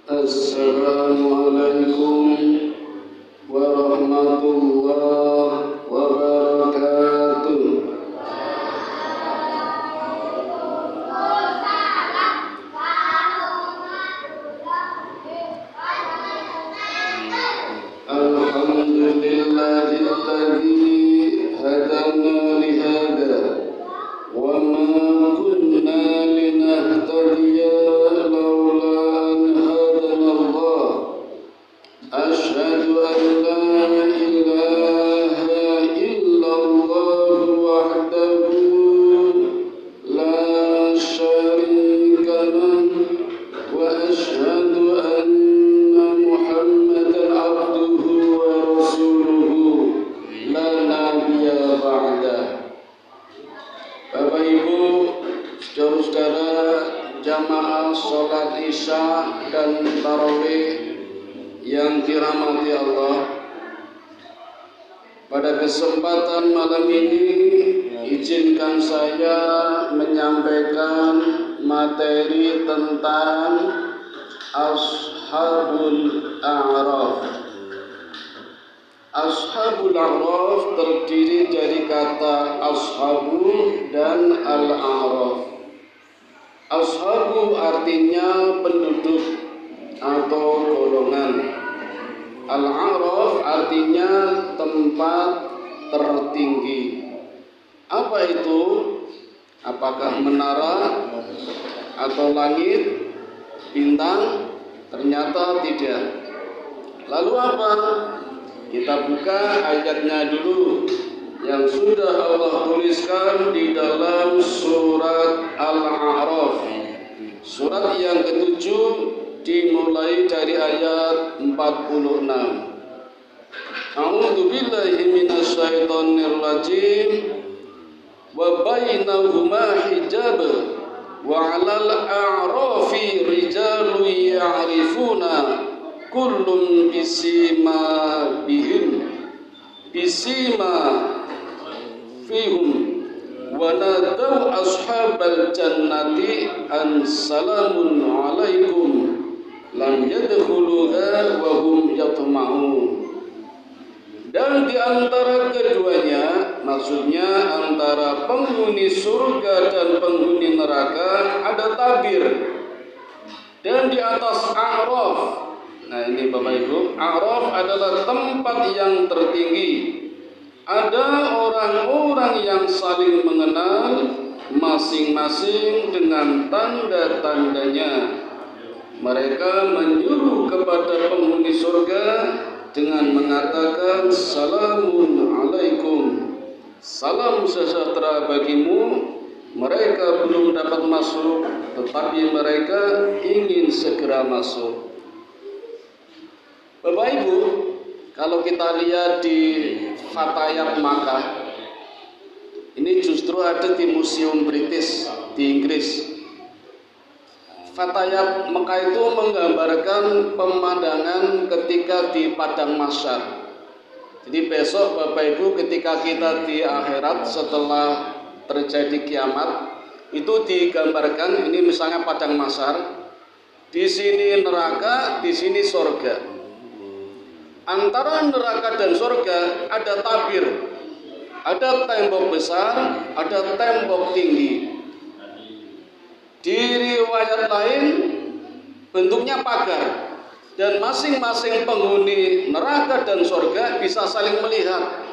Assalamualaikum warahmatullahi wabarakatuh. Alhamdulillahilladzi hadana li hada wa ma kunna linahtadiya laula an hadana Allah. Asyhadu an la ilaha illallah wahdahu la syarika lahu wa asyhadu anna Muhammadan abduhu wa rasuluhu la nabiyya ba'dah. Bapak Ibu, saudara-saudara jamaah salat Isya dan tarawih yang dirahmati Allah, pada kesempatan malam ini izinkan saya menyampaikan materi tentang Ashabul A'raf. Ashabul A'raf terdiri dari kata Ashabu dan Al-A'raf. Ashabu artinya penduduk atau golongan. Al-A'raf artinya tempat tertinggi. Apa itu? Apakah menara atau langit, bintang? Ternyata tidak. Lalu apa? Kita buka ayatnya dulu yang sudah Allah tuliskan di dalam surat Al-A'raf. Surat yang ke-7 dimulai dari ayat 46. A'udzu billahi minasyaitonir rajim. Wa bainahuma hijab wa 'alal a'rafi rijalun ya'rifuna kullun bisima fihum wa nadaw ashabal jannati an salamun 'alaikum lam yadkhuluha wa hum yatma'un. Dan di antara keduanya, maksudnya antara penghuni surga dan penghuni neraka, ada tabir. Dan di atas A'raf, nah ini Bapak Ibu, A'raf adalah tempat yang tertinggi. Ada orang-orang yang saling mengenal masing-masing dengan tanda-tandanya. Mereka menyuruh kepada penghuni surga dengan mengatakan salamun alaikum, salam sejahtera bagimu. Mereka belum dapat masuk, tetapi mereka ingin segera masuk. Bapak Ibu, kalau kita lihat di Fatayat Makkah, ini justru ada di Museum British di Inggris. Fatayat Mekah itu menggambarkan pemandangan ketika di padang mahsyar. Jadi besok Bapak Ibu ketika kita di akhirat setelah terjadi kiamat, itu digambarkan ini misalnya padang mahsyar. Di sini neraka, di sini surga. Antara neraka dan surga ada tabir. Ada tembok besar, ada tembok tinggi. Di riwayat lain bentuknya pagar, dan masing-masing penghuni neraka dan surga bisa saling melihat.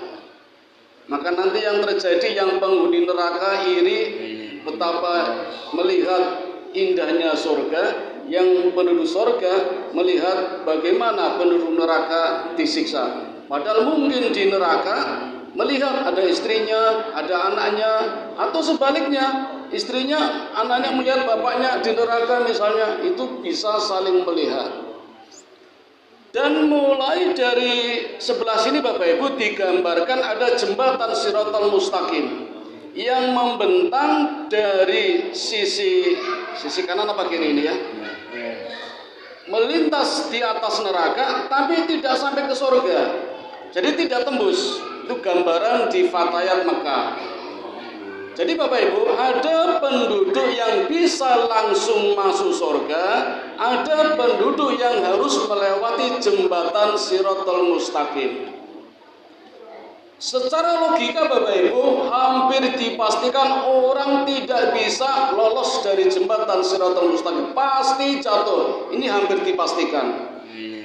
Maka nanti yang terjadi, yang penghuni neraka iri betapa melihat indahnya surga, yang penduduk surga melihat bagaimana penduduk neraka disiksa. Padahal mungkin di neraka melihat ada istrinya, ada anaknya, atau sebaliknya, istrinya, anaknya melihat bapaknya di neraka misalnya, itu bisa saling melihat. Dan mulai dari sebelah sini Bapak Ibu digambarkan ada jembatan Shiratal Mustaqim yang membentang dari sisi kanan apa kiri ini ya, melintas di atas neraka tapi tidak sampai ke surga, jadi tidak tembus. Itu gambaran di Fatayat Mekah. Jadi Bapak Ibu, ada penduduk yang bisa langsung masuk surga, ada penduduk yang harus melewati jembatan Shiratal Mustaqim. Secara logika Bapak Ibu, hampir dipastikan orang tidak bisa lolos dari jembatan Shiratal Mustaqim, pasti jatuh. Ini hampir dipastikan.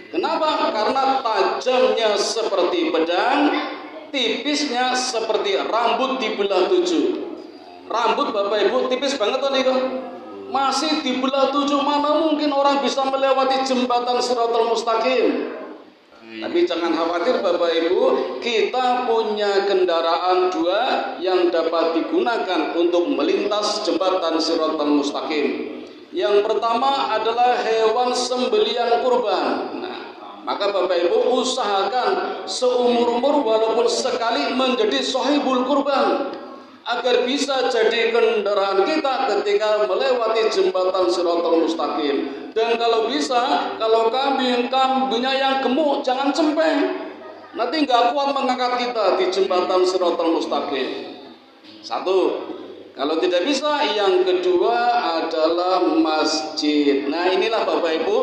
Kenapa? Karena tajamnya seperti pedang, tipisnya seperti rambut dibelah 7. Rambut Bapak Ibu tipis banget kan itu? Masih dibelah 7, mana mungkin orang bisa melewati jembatan Shiratal Mustaqim? Tapi jangan khawatir Bapak Ibu, kita punya kendaraan 2 yang dapat digunakan untuk melintas jembatan Shiratal Mustaqim. Yang pertama adalah hewan sembelian kurban. Nah, maka Bapak Ibu usahakan seumur-umur walaupun sekali menjadi sahibul kurban, agar bisa jadi kendaraan kita ketika melewati jembatan Shiratal Mustaqim. Dan kalau bisa, kalau kambingnya yang gemuk jangan cempeng, nanti nggak kuat mengangkat kita di jembatan Shiratal Mustaqim. 1. Kalau tidak bisa, yang kedua adalah masjid. Nah, inilah Bapak Ibu,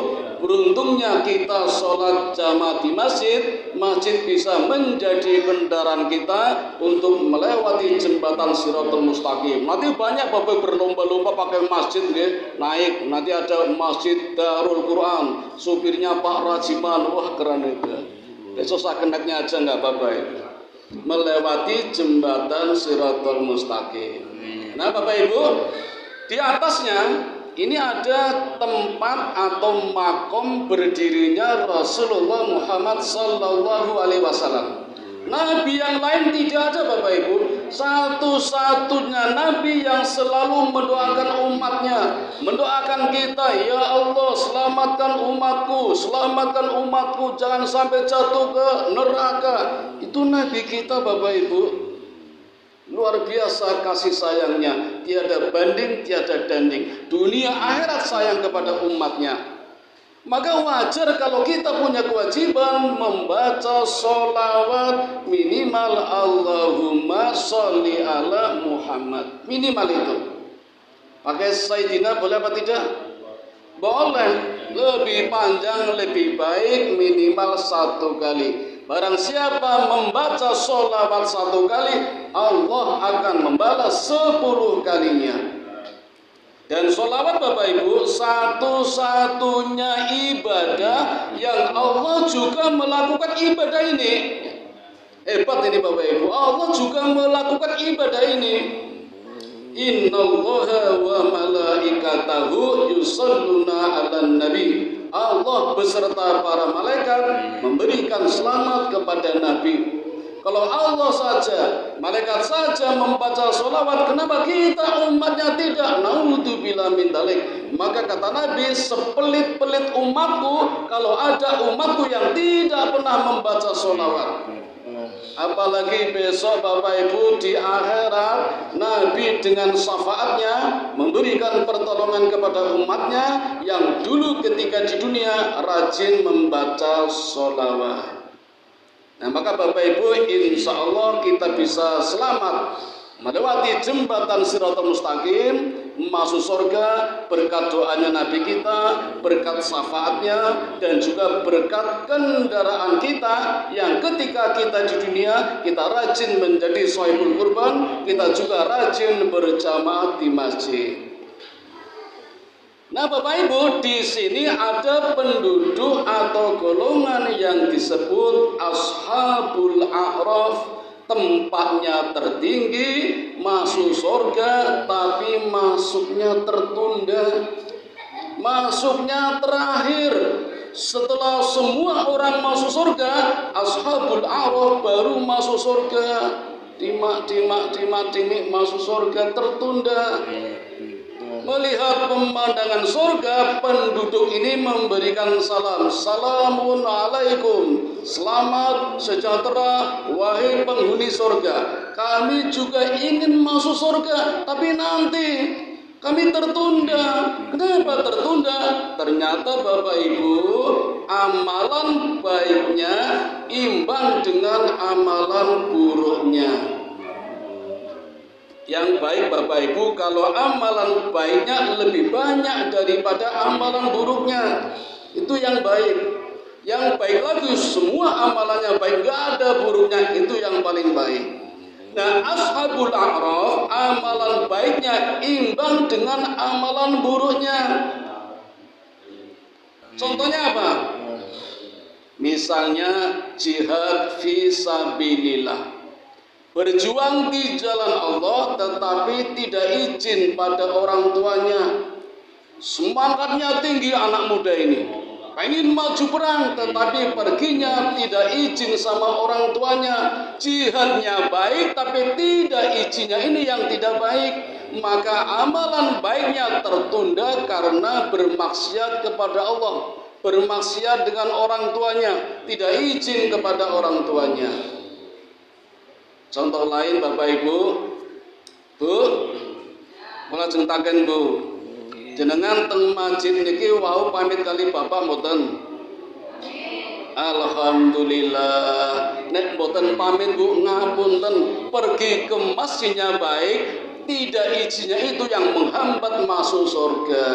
beruntungnya kita sholat jamaah di masjid. Masjid bisa menjadi kendaraan kita untuk melewati jembatan Shiratal Mustaqim. Nanti banyak Bapak berlomba-lomba pakai masjid ya, naik. Nanti ada Masjid Darul Quran, supirnya Pak Rajiman. Wah, keren itu. Besok saya kenaknya aja nggak Bapak Ibu, melewati jembatan Shiratal Mustaqim. Nah Bapak Ibu, di atasnya ini ada tempat atau makom berdirinya Rasulullah Muhammad Sallallahu Alaihi Wasallam. Nabi yang lain tidak ada Bapak Ibu. Satu-satunya Nabi yang selalu mendoakan umatnya, mendoakan kita, ya Allah selamatkan umatku, jangan sampai jatuh ke neraka. Itu Nabi kita Bapak Ibu. Luar biasa kasih sayangnya, tiada banding, tiada tanding. Dunia akhirat sayang kepada umatnya. Maka wajar kalau kita punya kewajiban membaca sholawat minimal Allahumma sholli ala Muhammad. Minimal itu. Pakai Sayyidina boleh apa tidak? Boleh. Lebih panjang lebih baik, minimal 1 kali. Barang siapa membaca sholawat 1 kali, Allah akan membalas 10 kalinya. Dan sholawat Bapak Ibu satu-satunya ibadah yang Allah juga melakukan ibadah ini. Hebat ini Bapak Ibu, Allah juga melakukan ibadah ini. Innallaha wa malaikatahu yusholluna 'alan nabi. Allah beserta para malaikat memberikan selamat kepada Nabi. Kalau Allah saja, malaikat saja membaca sholawat, kenapa kita umatnya tidak? Naudzubillah min dzalik. Maka kata Nabi, sepelit-pelit umatku kalau ada umatku yang tidak pernah membaca sholawat. Apalagi besok Bapak Ibu di akhirat, Nabi dengan syafaatnya memberikan pertolongan kepada umatnya yang dulu ketika di dunia rajin membaca sholawat. Nah maka Bapak Ibu, insya Allah kita bisa selamat melewati jembatan Shiratal Mustaqim, masuk surga berkat doanya Nabi kita, berkat syafaatnya, dan juga berkat kendaraan kita yang ketika kita di dunia kita rajin menjadi shahibul kurban, kita juga rajin berjamaah di masjid. Nah Bapak Ibu, di sini ada penduduk atau golongan yang disebut Ashabul A'raf. Tempatnya tertinggi, masuk surga, tapi masuknya tertunda, masuknya terakhir. Setelah semua orang masuk surga, Ashabul A'raf baru masuk surga. Timak masuk surga tertunda. Melihat pemandangan surga, penduduk ini memberikan salam. Salamun alaikum, selamat sejahtera wahai penghuni surga. Kami juga ingin masuk surga, tapi nanti kami tertunda. Kenapa tertunda? Ternyata Bapak Ibu, amalan baiknya imbang dengan amalan buruknya. Yang baik Bapak Ibu kalau amalan baiknya lebih banyak daripada amalan buruknya. Itu yang baik. Yang baik lagi semua amalannya baik, gak ada buruknya, itu yang paling baik. Nah, Ashabul A'raf amalan baiknya imbang dengan amalan buruknya. Contohnya apa? Misalnya jihad fi sabilillah, berjuang di jalan Allah tetapi tidak izin pada orang tuanya. Semangatnya tinggi anak muda ini, pengen maju perang tetapi perginya tidak izin sama orang tuanya. Jihadnya baik tapi tidak izinnya, ini yang tidak baik. Maka amalan baiknya tertunda karena bermaksiat kepada Allah, bermaksiat dengan orang tuanya, tidak izin kepada orang tuanya. Contoh lain Bapak Ibu, Bu, mulai jentaken Bu, jenengan teng masjid niki wau pamit kali Bapak mboten? Alhamdulillah. Nek mboten pamit Bu, ngapunten, pergi ke masjidnya baik, tidak izinnya itu yang menghambat masuk surga.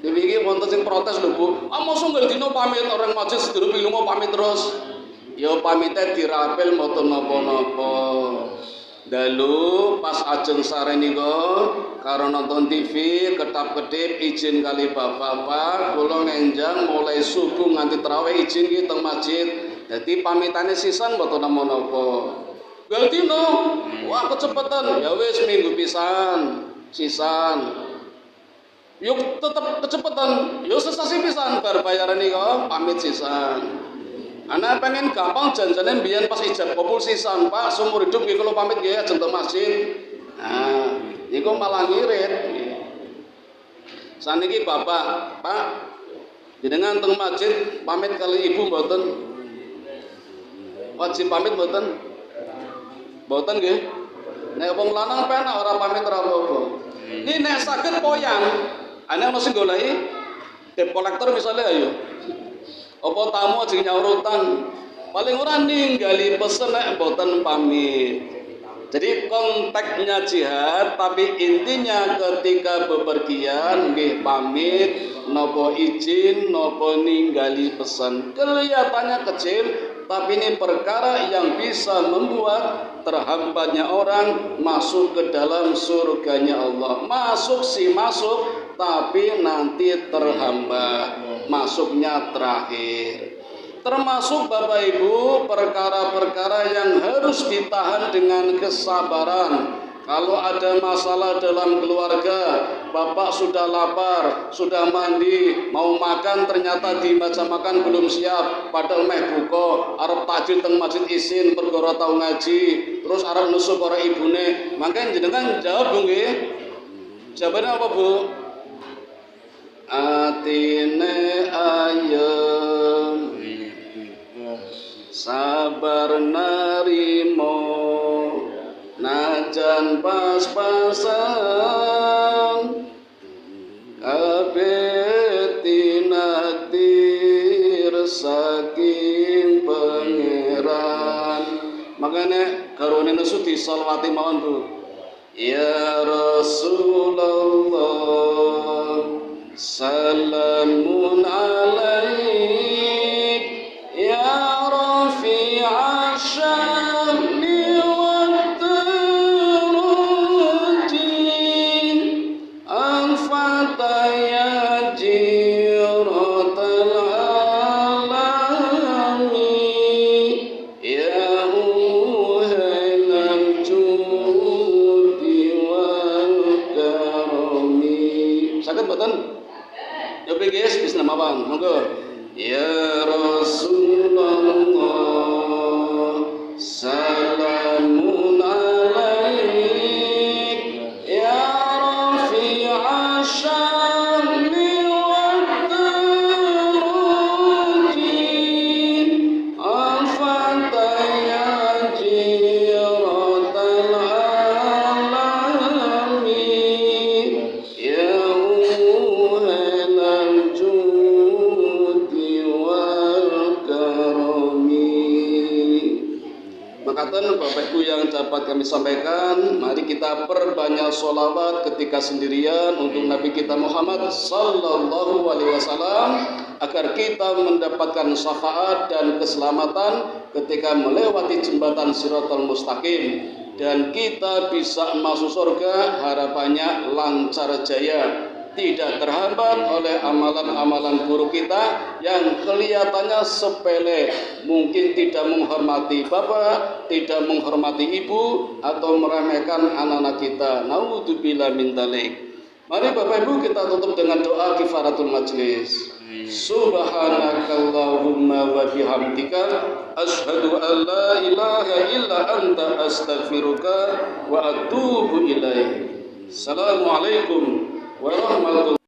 Demikian wonten sing protes lho Bu, mosok nggak dino pamit orang masjid sedurung pilih mau pamit terus. Ya pamitnya dirapel mboten napa-napa. Dalu pas ajeng sare nika karo nonton TV ketap-ketip izin kali bapak-bapak kula ngenjang mulai subuh nganti tarawih izin ki teng masjid. Dadi pamitane sisan mboten napa-napa. Galtino, wah kecepatan. Ya wis minggu pisan sisan. Yuk tetep kecepatan. Yo sesasi pisan bar bayaran nika pamit sisan. Anak pengen gampang janjane mbiyen pas ijab kabul sisan, Pak, seumur hidup nggih kula pamit nggih ajeng teng masjid. Nah, niku malah ngirit. Saniki Bapak, Pak, jenengan teng masjid pamit kali Ibu mboten? Wajib pamit mboten? Mboten nggih. Nek wong lanang penak ora pamit ora apa-apa. Ini nek saged poyang, ana ono sing goleki debt collector misalnya ayo. Apa tamu aja nyaur utang, paling ora ninggali pesen nek mboten pamit. Jadi konteksnya jihad, tapi intinya ketika bepergian nggih pamit, nopo izin, nopo ninggali pesan. Kelihatannya kecil, tapi ini perkara yang bisa membuat terhambatnya orang masuk ke dalam surganya Allah. Masuk sih masuk, tapi nanti terhambat. Masuknya terakhir. Termasuk Bapak Ibu perkara-perkara yang harus ditahan dengan kesabaran. Kalau ada masalah dalam keluarga, Bapak sudah lapar, sudah mandi, mau makan ternyata di meja makan belum siap, padahal meh buka, arep takjil teng masjid isin perkara tau ngaji, terus arep nusuk para ibune. Mangke jenengan jawab nggih. Jawabannya apa, Bu? Atine ayem sabar narimo najan pas-pasan kabeh tinadir saking pangeran. Makanya garwane nesu disolawati mawon Bu. Ya Rasulullah salamun alaik ya rafi'a syamni wa darajin al-fataya jiratal alami ya muhailal judi wal karami. Saged mboten? Ya guys, bisa nama bang, monggo. Ya Rasulullah, salamun alaik, ya rafi'a syamni wa darajin, al-fataya jiratal alamin, ya Bapak Ibu yang yang dapat kami sampaikan, mari kita perbanyak sholawat ketika sendirian untuk Nabi kita Muhammad sallallahu alaihi wasallam agar kita mendapatkan syafaat dan keselamatan ketika melewati jembatan Shiratal Mustaqim dan kita bisa masuk surga harapannya lancar jaya, tidak terhambat oleh amalan-amalan buruk kita yang kelihatannya sepele, mungkin tidak menghormati bapak, tidak menghormati ibu, atau meremehkan anak-anak kita. Naudzubillah min dzalik. Mari Bapak Ibu kita tutup dengan doa kifaratul majlis. Subhanakallahumma wa bihamdika asyhadu an la ilaha illa anta astaghfiruka wa atubu ilaik. Assalamualaikum warahmatullahi